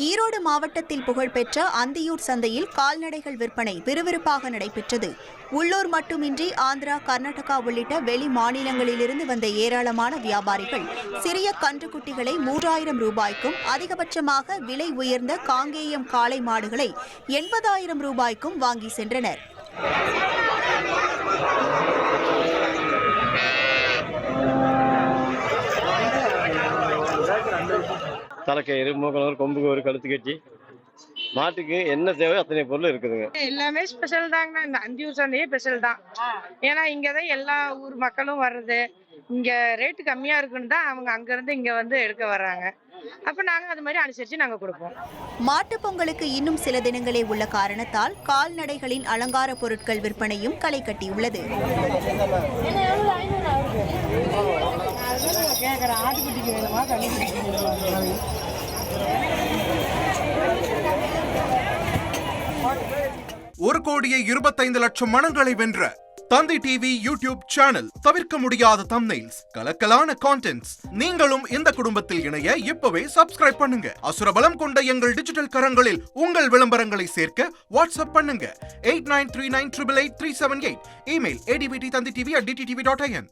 ஈரோடு மாவட்டத்தில் புகழ்பெற்ற அந்தியூர் சந்தையில் கால்நடைகள் விற்பனை விறுவிறுப்பாக நடைபெற்றது. உள்ளூர் மட்டுமின்றி ஆந்திரா, கர்நாடகா உள்ளிட்ட வெளி மாநிலங்களிலிருந்து வந்த ஏராளமான வியாபாரிகள் சிறிய கன்றுக்குட்டிகளை 3000 ரூபாய்க்கும், அதிகபட்சமாக விலை உயர்ந்த காங்கேயம் காளை மாடுகளை 80,000 ரூபாய்க்கும் வாங்கி சென்றனர். தலைக்கயிறு, மூக்கனூர், கொம்புக்கு ஒரு கழுத்து கட்டி மாட்டுக்கு என்ன தேவை அத்தனை பொருள் இருக்குதுங்க. எல்லாமே ஸ்பெஷல் தாங்க. இந்த அந்தியூர் சந்தையே ஸ்பெஷல் தான். ஏன்னா இங்கதான் எல்லா ஊர் மக்களும் வர்றது. இங்க ரேட்டு கம்மியா இருக்குன்னு தான் அவங்க அங்க இருந்து இங்க வந்து எடுக்க வர்றாங்க. அப்ப நாங்க அது மாதிரி அனுசரிச்சு நாங்க கொடுப்போம். மாட்டுப் பொங்கலுக்கு இன்னும் சில தினங்களே உள்ள காரணத்தால் கால்நடைகளின் அலங்கார பொருட்கள் விற்பனையும் களை கட்டியுள்ளது. ஒரு கோடியே 25 லட்சம் மனங்களை வென்ற தந்தி டிவி யூடியூப் சேனல். தவிர்க்க முடியாத தம்ப்நெயில்ஸ், கலக்கலான கான்டென்ட்ஸ். நீங்களும் இந்த குடும்பத்தில் இணைய இப்பவே சப்ஸ்கிரைப் பண்ணுங்க. அசுரபலம் கொண்ட எங்கள் டிஜிட்டல் கரங்களில் உங்கள் விளம்பரங்களை சேர்க்க வாட்ஸ்அப் பண்ணுங்க. 8939883838. Email advtthanditv@dttv.in.